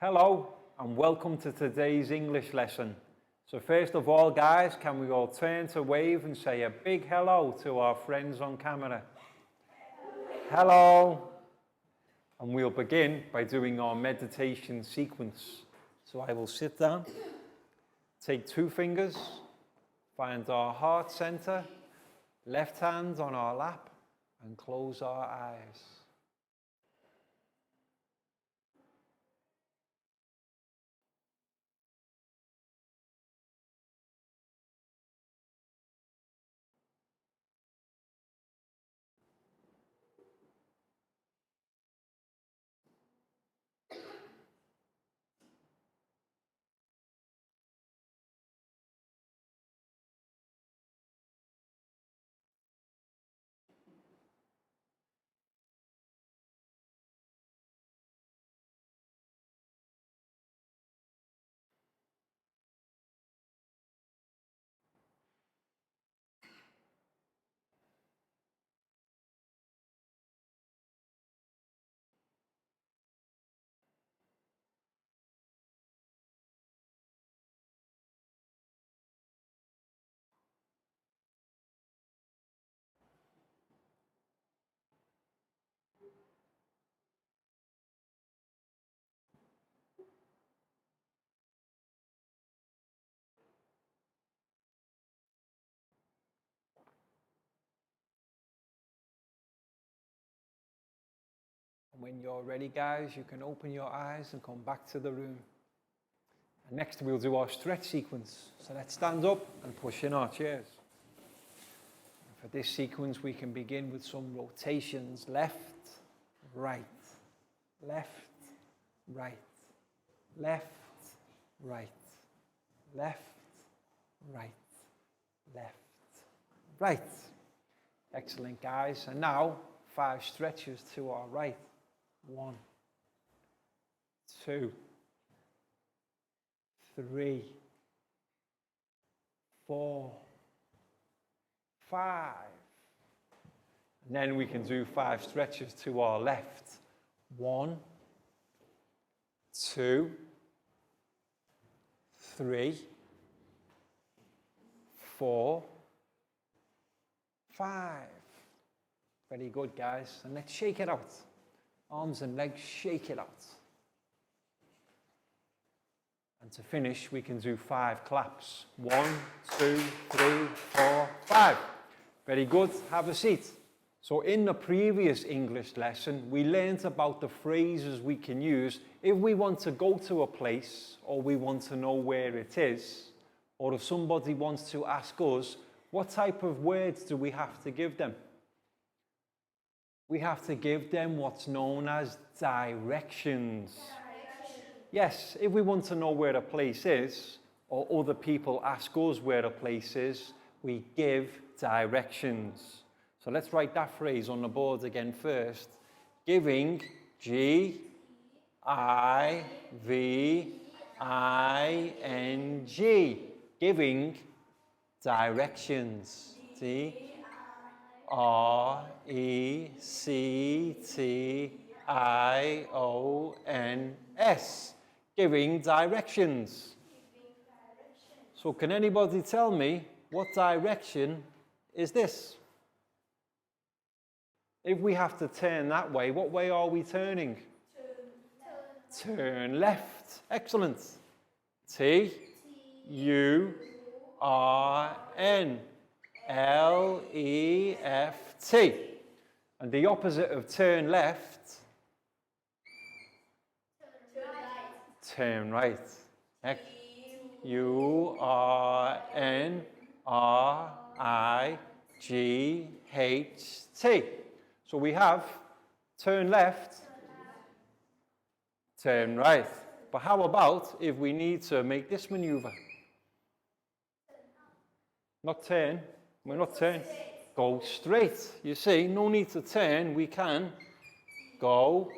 Hello and welcome to today's English lesson. So first of all, guys, can we all turn to wave and say a big hello to our friends on camera? Hello. And we'll begin by doing our meditation sequence. So I will sit down, take 2 fingers, find our heart center, left hand on our lap, and close our eyes. When you're ready, guys, you can open your eyes and come back to the room. And next we'll do our stretch sequence. So let's stand up and push in our chairs. And for this sequence, we can begin with some rotations. Left, right, left, right, left, right, left, right, left, right. Excellent, guys. And now 5 stretches to our right. 1, 2, 3, 4, 5. And then we can do 5 stretches to our left. 1, 2, 3, 4, 5. Very good, guys. And let's shake it out. Arms and legs, shake it out. And to finish, we can do 5 claps. 1, 2, 3, 4, 5. Very good. Have a seat. So in the previous English lesson, we learned about the phrases we can use if we want to go to a place or we want to know where it is, or if somebody wants to ask us, what type of words do we have to give them? We have to give them what's known as directions. Yes, if we want to know where a place is, or other people ask us where a place is, we give directions. So let's write that phrase on the board again first. Giving, G-I-V-I-N-G. Giving directions. D-R-E-C-T-I-O-N-S. Giving directions. So can anybody tell me what direction is this? If we have to turn that way, what way are we turning? Turn left. Excellent. T-U-R-N. L-E-F-T. And the opposite of turn left? Turn right. U-R-N-R-I-G-H-T. So we have turn left, turn right. But how about if we need to make this maneuver? Not turn. We're not turn. Go straight. You see, no need to turn. We can go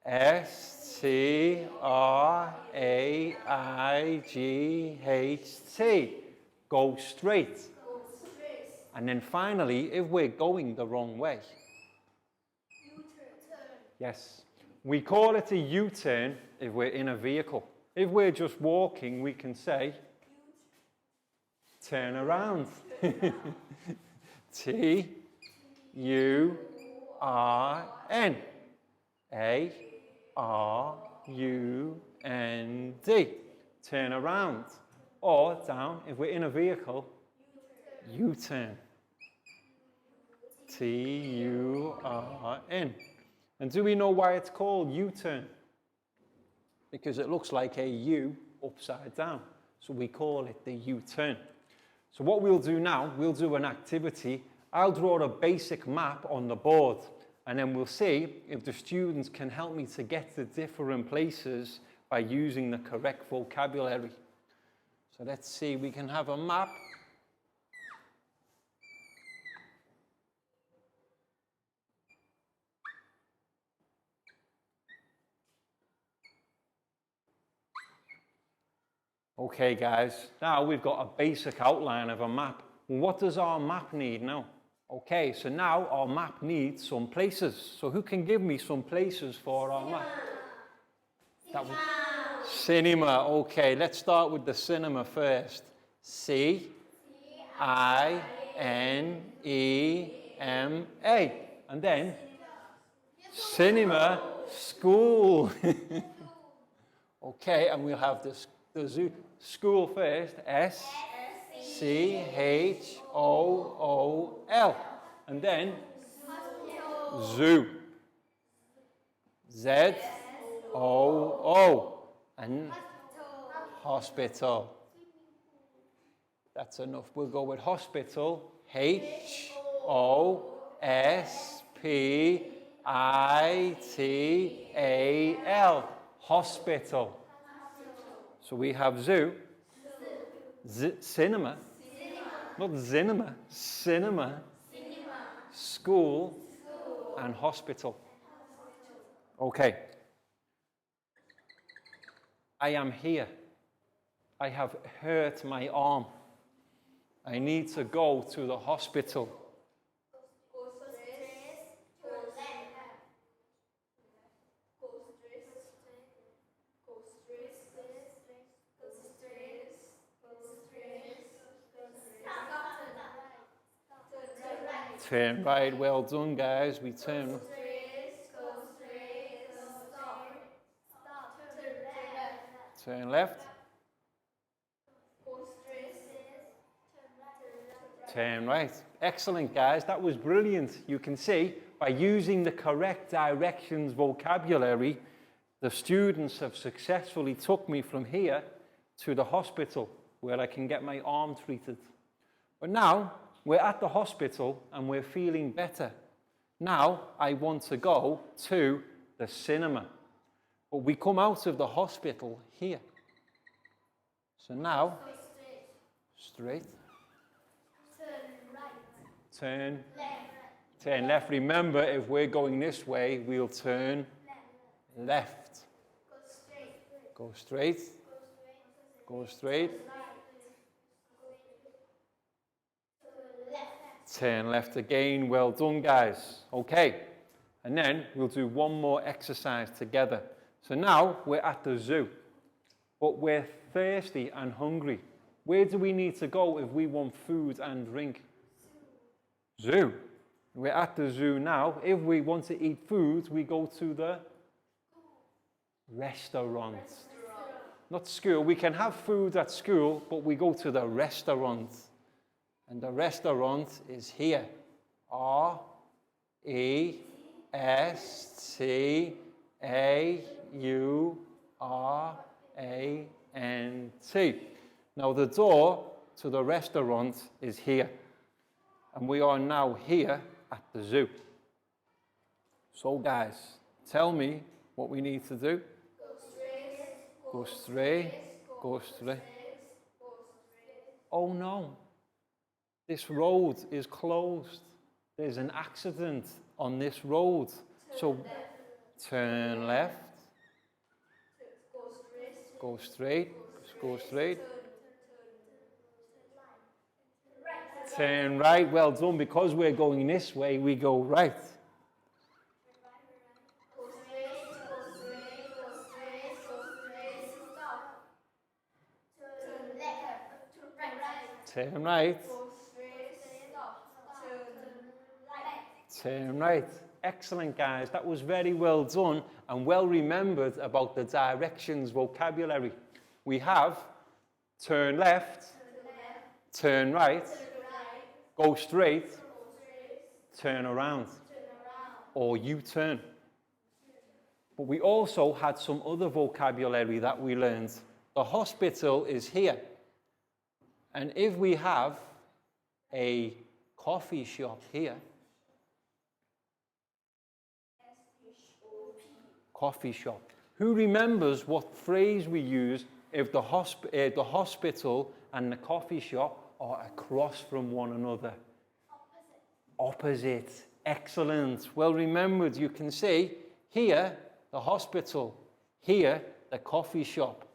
S-T-R-A-I-G-H-T. Go straight. And then finally, if we're going the wrong way. Yes. We call it a U-turn if we're in a vehicle. If we're just walking, we can say turn around. T-U-R-N. A-R-U-N-D. Turn around. Or down, if we're in a vehicle, U-turn. T-U-R-N. And do we know why it's called U-turn? Because it looks like a U upside down. So we call it the U-turn. So what we'll do now, we'll do an activity. I'll draw a basic map on the board, and then we'll see if the students can help me to get to different places by using the correct vocabulary. So let's see, we can have a map. Okay guys, now we've got a basic outline of a map. What does our map need now? Okay, so now our map needs some places. So who can give me some places for our map? Cinema. Okay, let's start with the cinema first. C-I-N-E-M-A. And then cinema, school. Okay, and we'll have the zoo. School first, S-C-H-O-O-L. And then zoo, Z-O-O. And hospital. That's enough. We'll go with hospital, H-O-S-P-I-T-A-L. Hospital. So we have zoo, cinema, not cinema, cinema, school, and hospital. Okay. I am here. I have hurt my arm. I need to go to the hospital. Turn right, well done guys, we turn. Turn left. Turn right. Excellent guys, that was brilliant. You can see by using the correct directions vocabulary, the students have successfully took me from here to the hospital where I can get my arm treated. But now, we're at the hospital and we're feeling better. Now I want to go to the cinema. But we come out of the hospital here. So now, straight. Turn left. Turn left. Remember, if we're going this way, we'll turn left. Go straight. Go straight. Turn left again. Well done, guys. Okay. And then we'll do one more exercise together. So now we're at the zoo, but we're thirsty and hungry. Where do we need to go if we want food and drink? Zoo. We're at the zoo now. If we want to eat food, we go to the restaurant. Not school. We can have food at school, but we go to the restaurant. And the restaurant is here. R-E-S-T-A-U-R-A-N-T. Now the door to the restaurant is here. And we are now here at the zoo. So guys, tell me what we need to do. Go straight. Go straight. Oh no. This road is closed. There's an accident on this road. So turn left. Go straight. Go straight. Turn right. Well done. Because we're going this way, we go right. turn right, turn right. Excellent, guys. That was very well done and well remembered about the directions vocabulary. We have turn left, turn right, go straight, turn around, or U-turn. But we also had some other vocabulary that we learned. The hospital is here. And if we have a coffee shop here, coffee shop. Who remembers what phrase we use if the hospital and the coffee shop are across from one another? Opposite. Excellent. Well remembered. You can see here, the hospital, here, the coffee shop.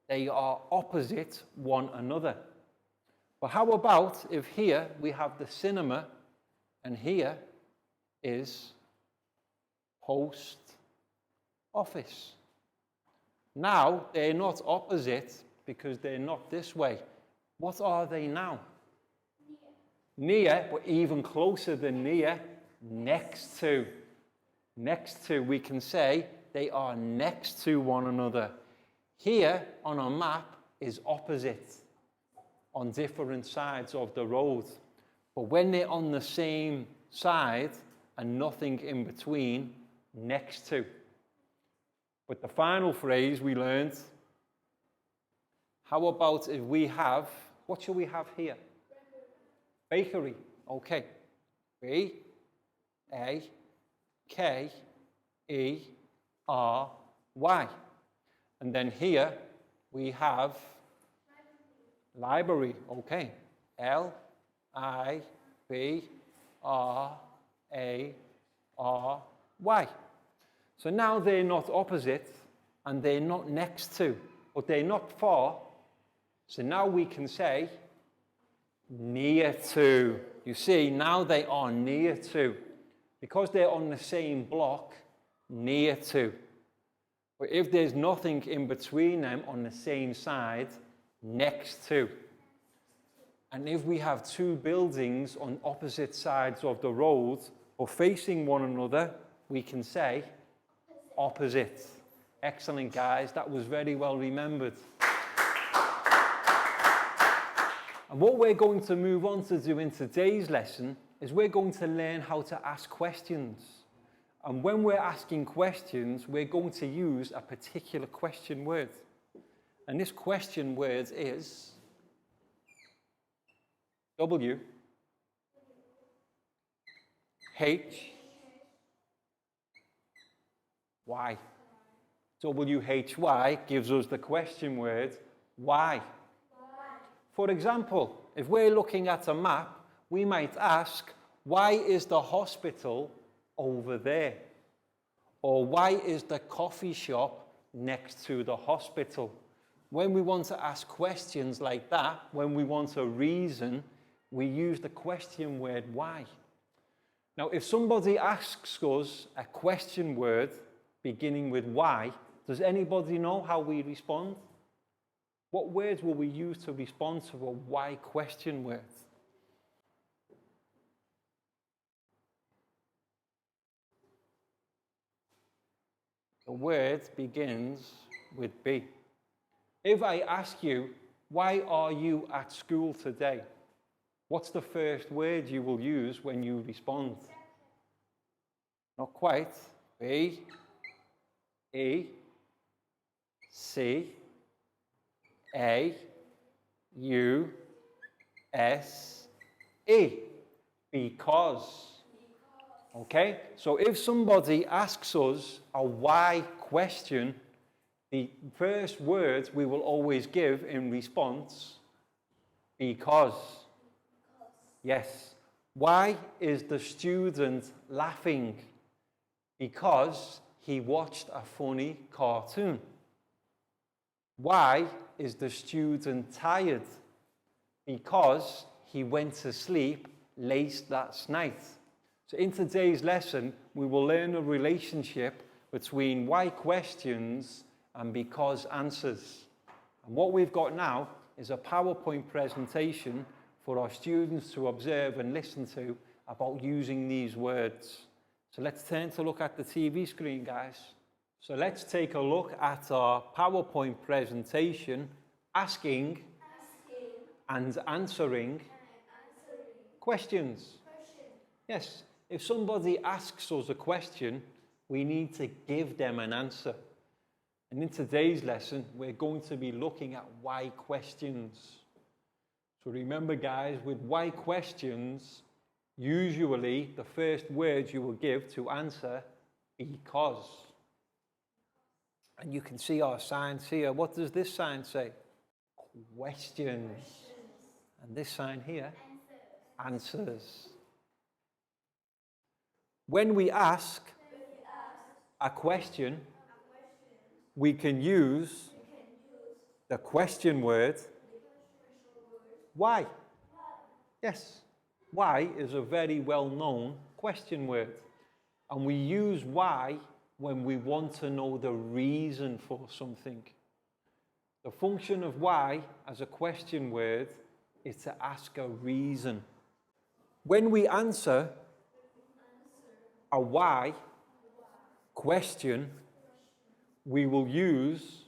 They are opposite one another. But how about if here we have the cinema and here is post office? Now they're not opposite because they're not this way. What are they now? Near, but even closer than near, next to. Next to, we can say they are next to one another. Here on our map is opposite, on different sides of the road. But when they're on the same side and nothing in between, next to. But the final phrase we learned, how about if we have, what shall we have here? Bakery. Okay. B-A-K-E-R-Y. And then here we have library. Okay. L-I-B-R-A-R-Y. So now they're not opposite and they're not next to, but they're not far. So now we can say near to. You see, now they are near to. Because they're on the same block, near to. But if there's nothing in between them on the same side, next to. And if we have two buildings on opposite sides of the road or facing one another, we can say opposite. Excellent, guys. That was very well remembered. And what we're going to move on to do in today's lesson is we're going to learn how to ask questions. And when we're asking questions, we're going to use a particular question word. And this question word is W, H, Y. WHY gives us the question word why. For example, if we're looking at a map, we might ask, why is the hospital over there? Or why is the coffee shop next to the hospital? When we want to ask questions like that, when we want a reason, we use the question word why. Now, if somebody asks us a question word beginning with why, does anybody know how we respond? What words will we use to respond to a why question word? The word begins with B. If I ask you, why are you at school today? What's the first word you will use when you respond? Not quite. B, E, C, A, U, S, E. Because. Okay? So if somebody asks us a why question, the first words we will always give in response, because. Yes. Why is the student laughing? Because he watched a funny cartoon. Why is the student tired? Because he went to sleep late last night. So in today's lesson, we will learn a relationship between why questions and because answers. And what we've got now is a PowerPoint presentation for our students to observe and listen to about using these words. So let's turn to look at the TV screen, guys. So let's take a look at our PowerPoint presentation, asking and answering questions. Yes, if somebody asks us a question, we need to give them an answer. And in today's lesson, we're going to be looking at why questions. So remember, guys, with why questions, usually the first words you will give to answer, because. And you can see our signs here. What does this sign say? Questions. And this sign here? Answers. When we ask a question, we can use the question word, why. Yes, why is a very well-known question word. And we use why when we want to know the reason for something. The function of why as a question word is to ask a reason. When we answer a why question, we will use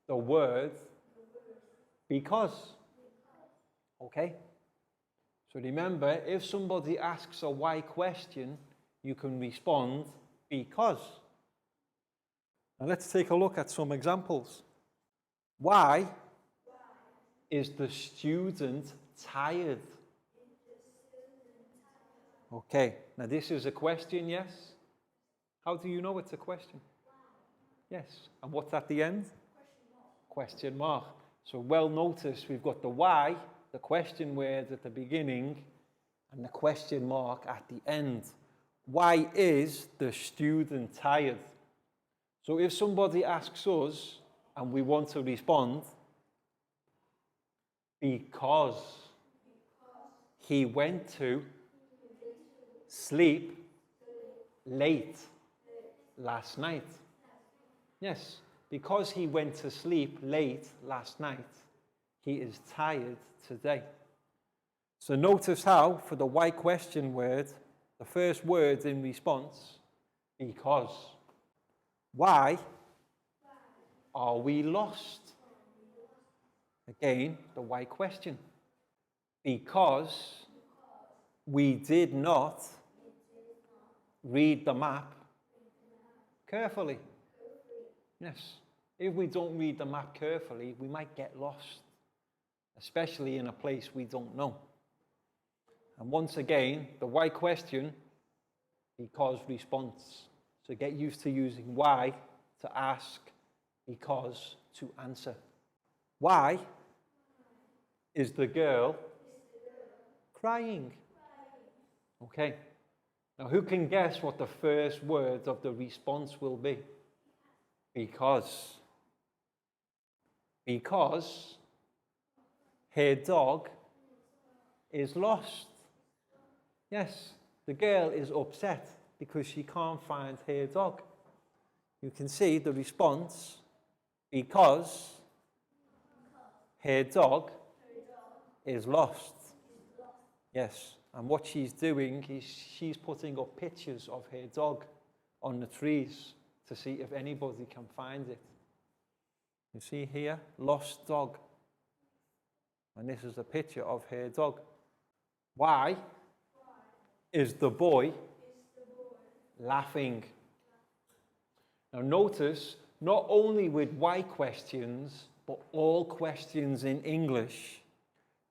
the word because. Okay? So remember, if somebody asks a why question, you can respond because. Now let's take a look at some examples. Why is the student tired? Okay, now this is a question, yes? How do you know it's a question? Yes, and what's at the end? Question mark. So well notice we've got the why, the question word at the beginning, and the question mark at the end. Why is the student tired? So if somebody asks us and we want to respond, because he went to sleep late last night. Yes, because he went to sleep late last night, he is tired today. So notice how, for the why question word, the first word in response, because. Why are we lost? Again, the why question. Because we did not read the map carefully. Yes, if we don't read the map carefully, we might get lost, especially in a place we don't know. And once again, the why question, because response. So get used to using why to ask, because to answer. Why is the girl crying? Okay. Now who can guess what the first word of the response will be? Because. Because her dog is lost. Yes, the girl is upset because she can't find her dog. You can see the response, because her dog is lost. Yes, and what she's doing is she's putting up pictures of her dog on the trees to see if anybody can find it. You see here, lost dog. And this is a picture of her dog. Why is the boy laughing? Now notice, not only with why questions, but all questions in English,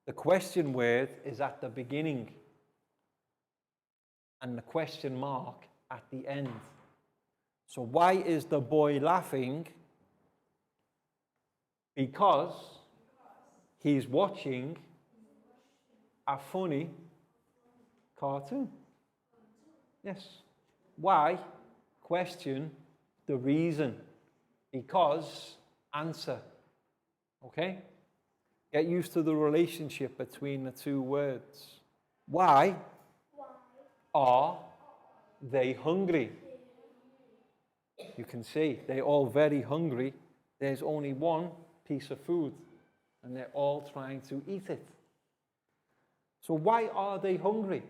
the question word is at the beginning and the question mark at the end. So why is the boy laughing? Because he's watching a funny cartoon. Yes. Why? Question, the reason. Because, answer. Okay? Get used to the relationship between the two words. Why are they hungry? You can see they're all very hungry. There's only one piece of food and they're all trying to eat it. So why are they hungry?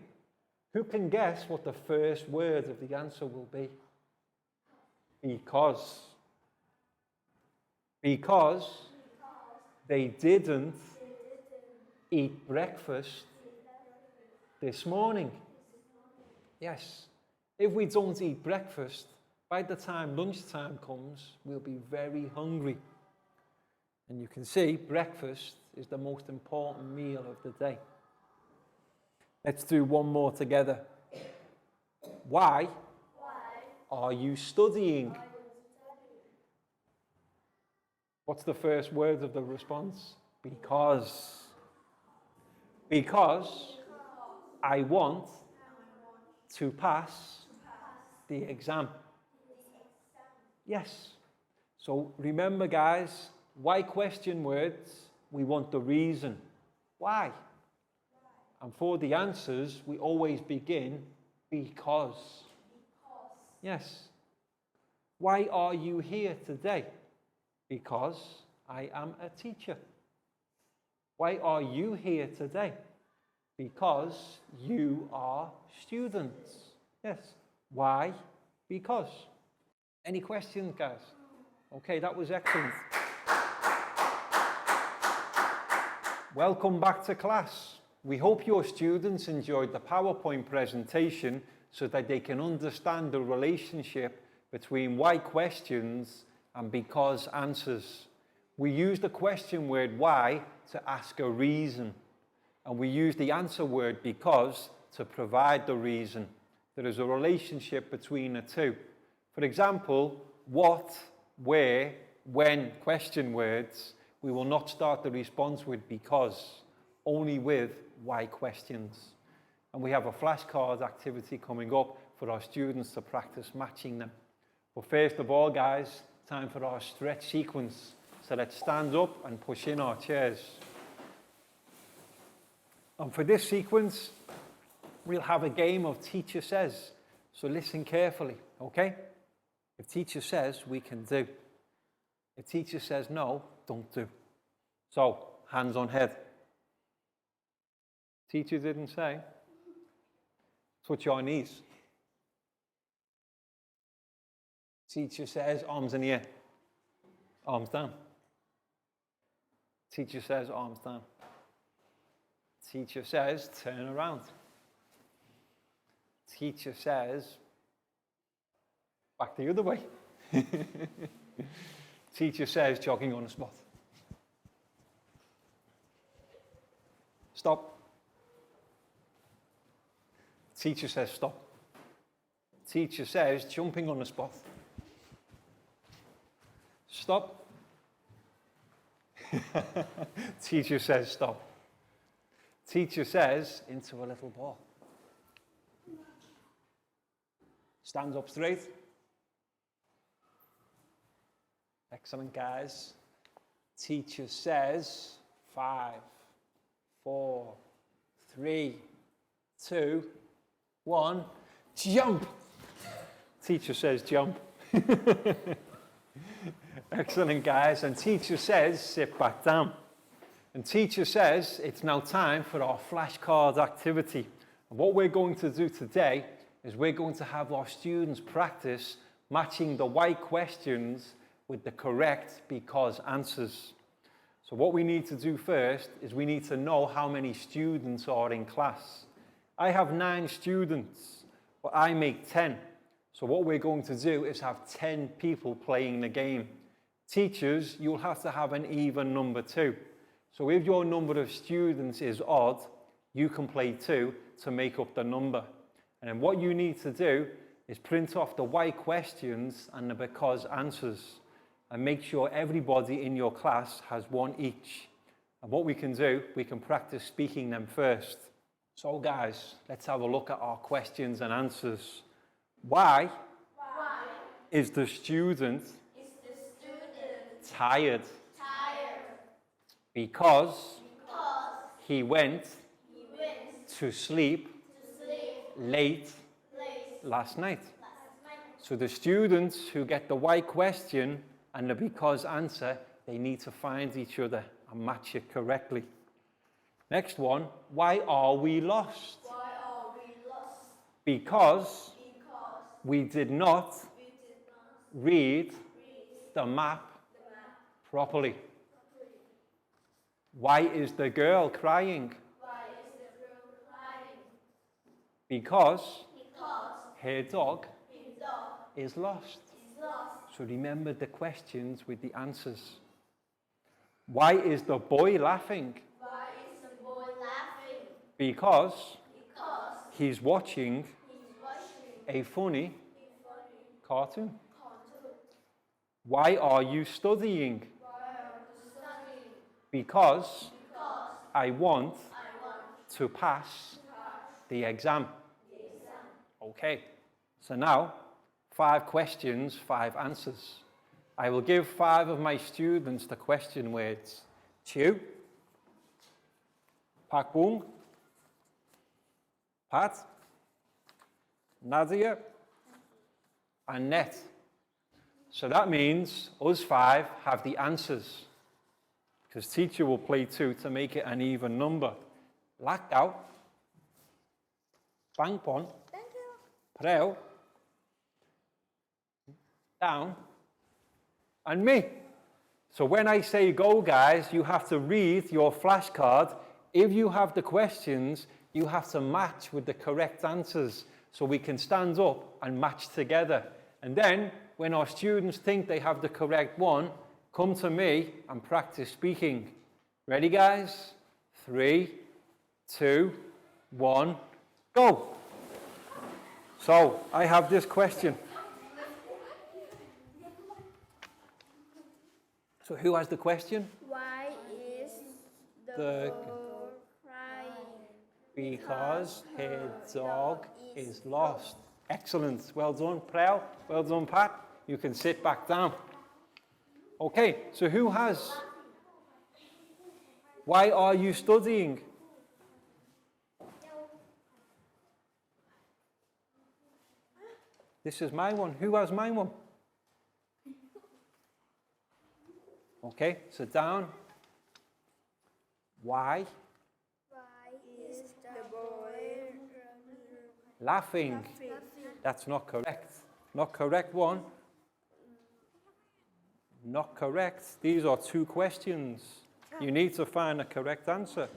Who can guess what the first word of the answer will be? Because. Because they didn't eat breakfast this morning. Yes. If we don't eat breakfast, by the time lunchtime comes, we'll be very hungry. And you can see breakfast is the most important meal of the day. Let's do one more together. Why are you studying? What's the first word of the response? Because. Because I want to pass the exam. Yes. So remember, guys, why question words? We want the reason. Why? And for the answers, we always begin because. Yes. Why are you here today? Because I am a teacher. Why are you here today? Because you are students. Yes. Why? Because. Any questions, guys? Okay, that was excellent. Welcome back to class. We hope your students enjoyed the PowerPoint presentation so that they can understand the relationship between why questions and because answers. We use the question word why to ask a reason, and we use the answer word because to provide the reason. There is a relationship between the two. For example, what, where, when question words, we will not start the response with because, only with why questions. And we have a flashcard activity coming up for our students to practice matching them. But first of all, guys, time for our stretch sequence. So let's stand up and push in our chairs. And for this sequence, we'll have a game of teacher says. So listen carefully, okay? If teacher says, we can do. If teacher says no, don't do. So, hands on head. Teacher didn't say. Touch your knees. Teacher says, arms in the air. Arms down. Teacher says, arms down. Teacher says, turn around. Teacher says, back the other way. Teacher says, jogging on the spot. Stop. Teacher says, stop. Teacher says, jumping on the spot. Stop. Teacher says, stop. Teacher says, into a little ball. Stand up straight. Excellent, guys. Teacher says, 5, 4, 3, 2, 1, jump. Teacher says, jump. Excellent, guys. And teacher says, sit back down. And teacher says, it's now time for our flashcard activity. And what we're going to do today is we're going to have our students practice matching the why questions with the correct because answers. So what we need to do first is we need to know how many students are in class. I have 9 students, but I make 10. So what we're going to do is have 10 people playing the game. Teachers, you'll have to have an even number too. So if your number of students is odd, you can play 2 to make up the number. And then what you need to do is print off the why questions and the because answers, and make sure everybody in your class has 1 each. And what we can do, we can practice speaking them first. So guys, let's have a look at our questions and answers. Why is the student tired? Because he went to sleep late last night. So the students who get the why question and the because answer, they need to find each other and match it correctly. Next one, why are we lost? Why are we lost? Because Because we did not we did not read read the map the map properly. properly. Why is the girl crying? Why is the girl crying? Because Because her dog his dog is lost. is lost. So remember the questions with the answers. Why is the boy laughing? Why is the boy laughing? Because Because he's watching he's watching a funny a funny cartoon. cartoon. Why are you studying? Why are you studying? Because Because I want I want to pass to pass the exam. the exam. Okay, so now 5 questions, 5 answers. I will give 5 of my students the question words. Chew, Pak Boong, Pat, Nadia, and Net. So that means us 5 have the answers, because teacher will play 2 to make it an even number. Lactau, Bangpon, Thank you. Preo, Down, and me. So when I say go, guys, you have to read your flashcard. If you have the questions, you have to match with the correct answers so we can stand up and match together. And then when our students think they have the correct one, come to me and practice speaking. Ready, guys? 3, 2, 1, go. So I have this question. So who has the question? Why is the The- girl crying? Because her dog is lost. Excellent. Well done, Prel. Well done, Pat. You can sit back down. Okay, so who has? Why are you studying? This is my one. Who has my one? Okay, so down. Why? Why is the boy Laughing. That's not correct. Not correct one. Not correct. These are 2 questions. You need to find a correct answer.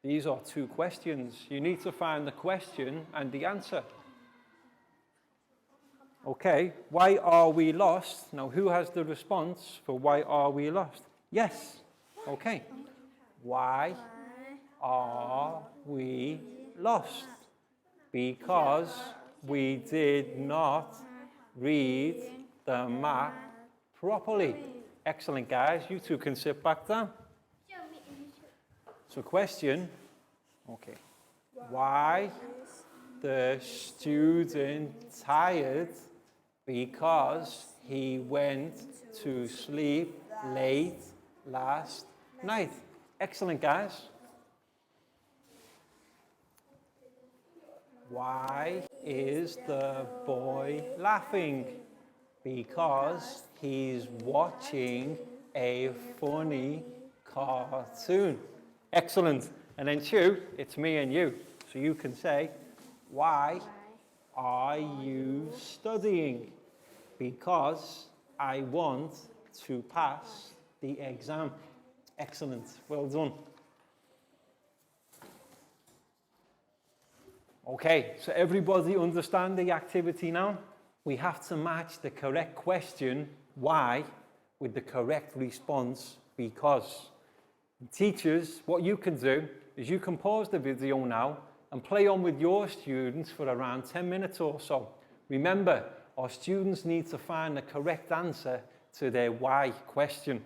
These are 2 questions. You need to find the question and the answer. Okay, why are we lost? Now, who has the response for why are we lost? Yes. Okay. Why are we lost? Because we did not read the map properly. Excellent, guys. You 2 can sit back down. So question, okay. Why the student tired? Because he went to sleep late last night. Excellent, guys. Why is the boy laughing? Because he's watching a funny cartoon. Excellent. And then Chu, it's me and you. So you can say, why are you studying? Because I want to pass the exam. Excellent. Well done. Okay, so everybody understand the activity now? We have to match the correct question, why, with the correct response, because. And teachers, what you can do is you can pause the video now and play on with your students for around 10 minutes or so. Remember, our students need to find the correct answer to their why question.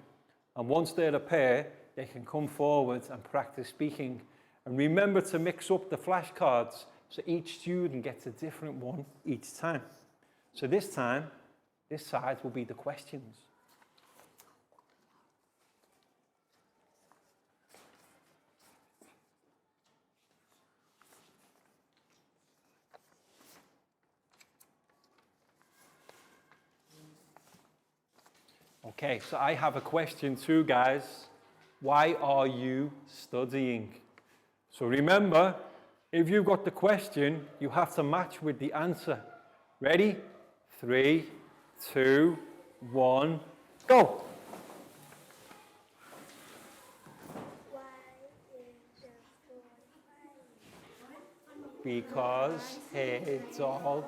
And once they're a pair, they can come forward and practice speaking. And remember to mix up the flashcards so each student gets a different one each time. So this time, this side will be the questions. Okay, so I have a question too, guys. Why are you studying? So remember, if you've got the question, you have to match with the answer. Ready? 3, 2, 1, go! Why is the boy Because his dog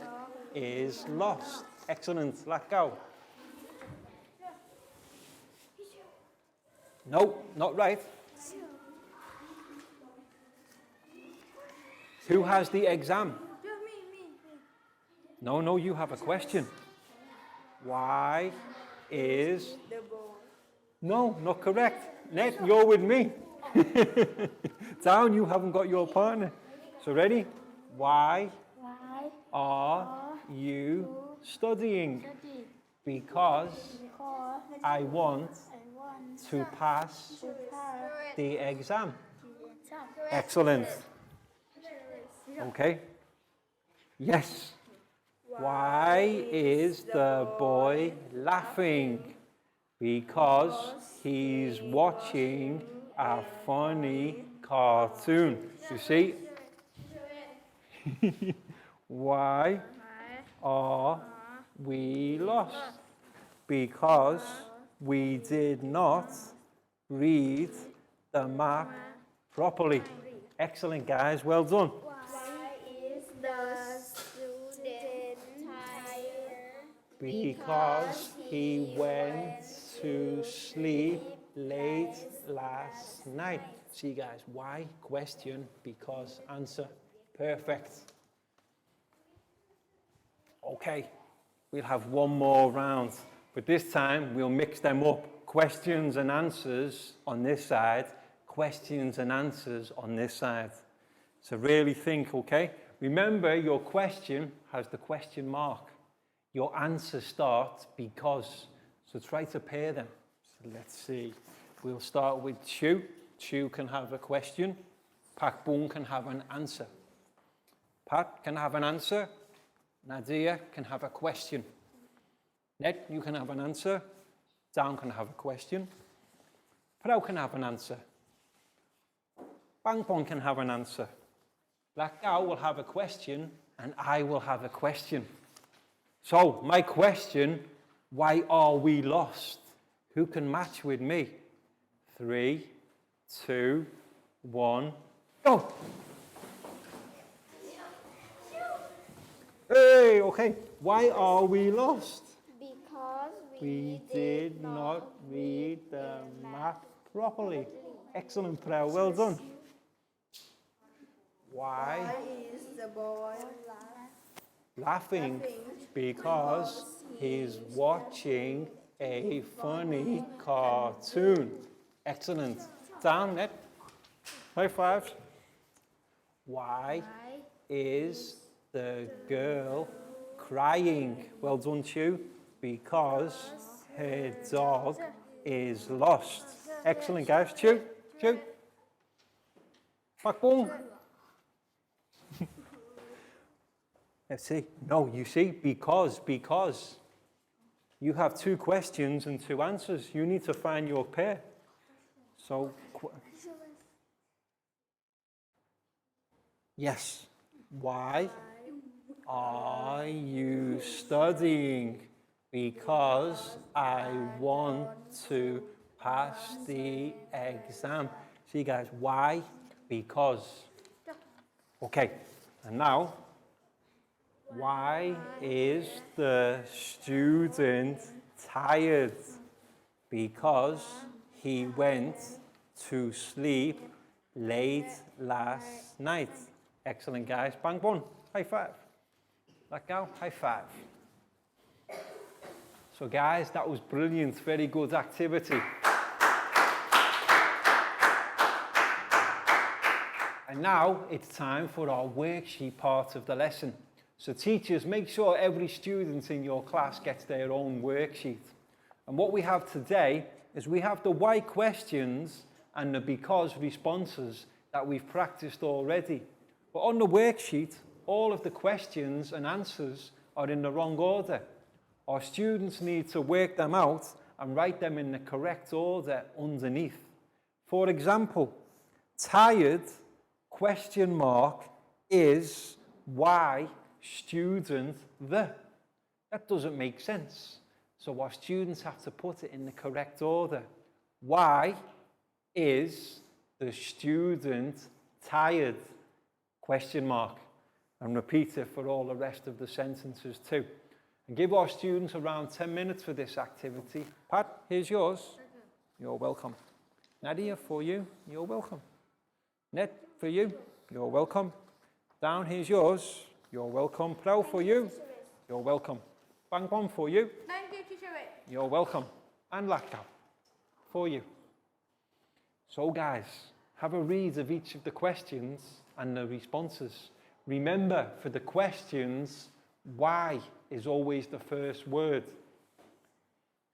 is lost. Excellent, let go. No, not right. Who has the exam? No, you have a question. Why is... the boy? No, not correct. Ned, you're with me. Down, you haven't got your partner. So ready? Why Why are you studying? Because I want to pass the exam. Excellent. Okay. Yes. Why is the boy laughing? Because he's watching a funny cartoon. You see? Why are we lost? Because we did not read the map properly. Excellent, guys. Well done. Why is the student tired? Because he went to sleep late last night. See, guys, why? Question, because, answer. Perfect. Okay, we'll have one more round, but this time we'll mix them up. Questions and answers on this side, questions and answers on this side. So really think, okay? Remember, your question has the question mark. Your answer starts because. So try to pair them. So let's see. We'll start with Chu. Chu can have a question. Pak Boon can have an answer. Pat can have an answer. Nadia can have a question. Ned, you can have an answer. Dan can have a question. Prau can have an answer. Bangpon can have an answer. Lakau will have a question, and I will have a question. So, my question, why are we lost? Who can match with me? 3, 2, 1, go! Hey, okay. Why are we lost? Because We did not read the map properly. Excellent, Prau. Well done. Why? is the boy Laughing because he's watching a funny cartoon. Excellent. Down, Ned. High five. Why is the girl crying? Well done, Chu. Because her dog is lost. Excellent, guys. Chu, Chu. Back boom. Let's see. No, you see, because. You have 2 questions and 2 answers. You need to find your pair. So, yes. Why are you studying? Because I want to pass the exam. See, guys, why? Because. Okay, and now, why is the student tired? Because he went to sleep late last night. Excellent, guys. Bang, bang. High five. Let go. High five. So, guys, that was brilliant. Very good activity. And now it's time for our worksheet part of the lesson. So teachers, make sure every student in your class gets their own worksheet. And what we have today is we have the why questions and the because responses that we've practiced already. But on the worksheet, all of the questions and answers are in the wrong order. Our students need to work them out and write them in the correct order underneath. For example, tired, question mark, is, why, student, the. That doesn't make sense. So our students have to put it in the correct order. Why is the student tired? Question mark. And repeat it for all the rest of the sentences too. And give our students around 10 minutes for this activity. Pat, here's yours. You're welcome. Nadia, for you, you're welcome. Ned, for you, you're welcome. Down, here's yours. You're welcome. Plow, for you, you're welcome. Bang Bong, for you. Thank you, Teacher Ray. You're welcome. And Latkap, for you. So guys, have a read of each of the questions and the responses. Remember, for the questions, why is always the first word.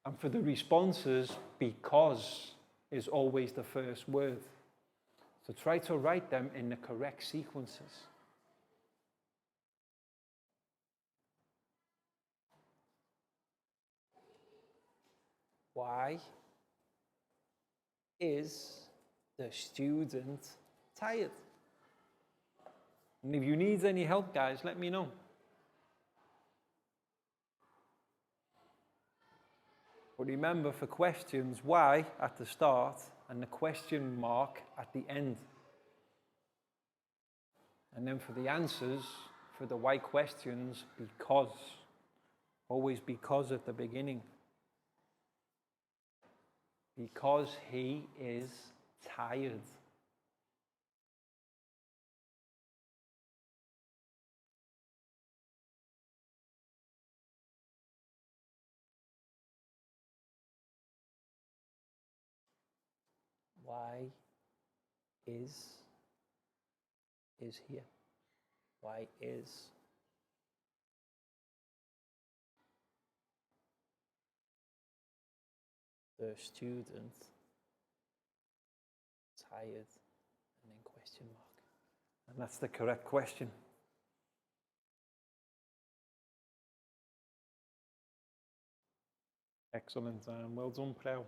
And for the responses, because is always the first word. So try to write them in the correct sequences. Why is the student tired? And if you need any help, guys, let me know. But remember, for questions, why at the start and the question mark at the end. And then for the answers, for the why questions, because. Always because at the beginning. Because he is tired. Why is here? Why is? The student tired, and then question mark. And that's the correct question. Excellent, well done, Prel.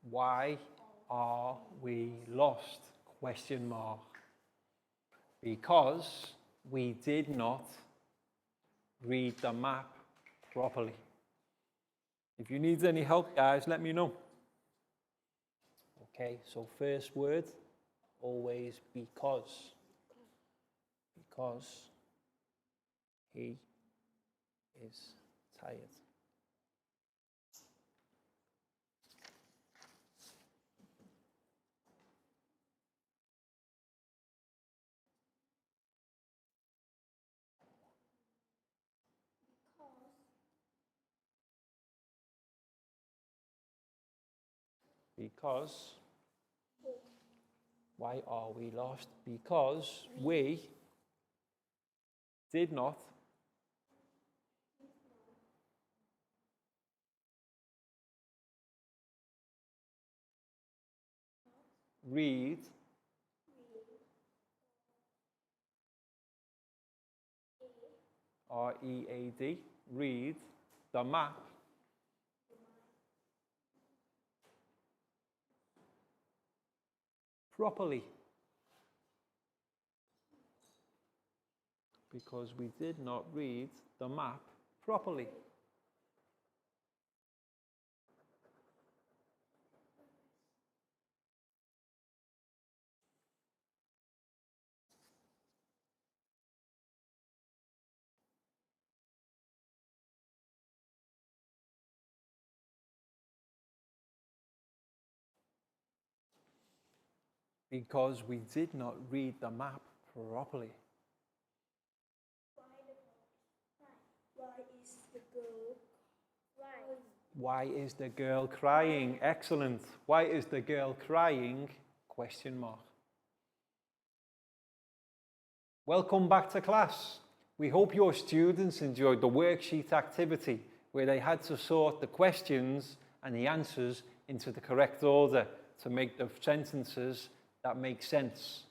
Why are we lost? Question mark. Because we did not read the map properly. If you need any help, guys, let me know. Okay, so first word, always because. Because he is tired. Because, why are we lost? Because we did not read R-E-A-D, read the map properly. Because we did not read the map properly. Because we did not read the map properly. Why is the girl crying? Excellent. Why is the girl crying? Question mark. Welcome back to class. We hope your students enjoyed the worksheet activity where they had to sort the questions and the answers into the correct order to make the sentences that make sense.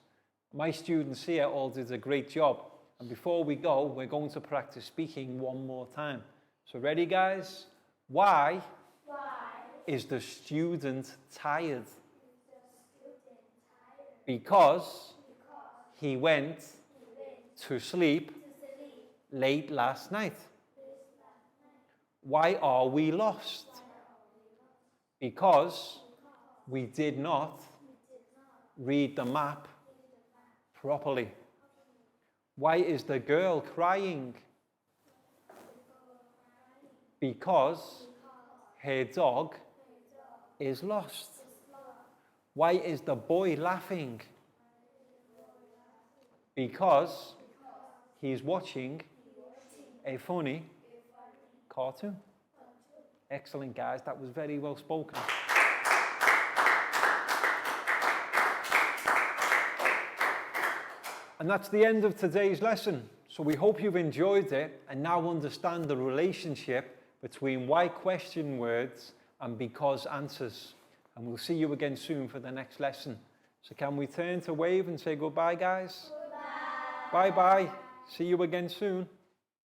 My students here all did a great job. And before we go, we're going to practice speaking one more time. So ready, guys? Why is the student tired? Because he went to sleep late last night. Why are we lost? Because we did not read the map properly. Why is the girl crying? Because her dog is lost. Why is the boy laughing? Because he's watching a funny cartoon. Excellent, guys. That was very well spoken. And that's the end of today's lesson. So we hope you've enjoyed it and now understand the relationship between why question words and because answers. And we'll see you again soon for the next lesson. So can we turn to wave and say goodbye, guys? Goodbye. Bye-bye. See you again soon.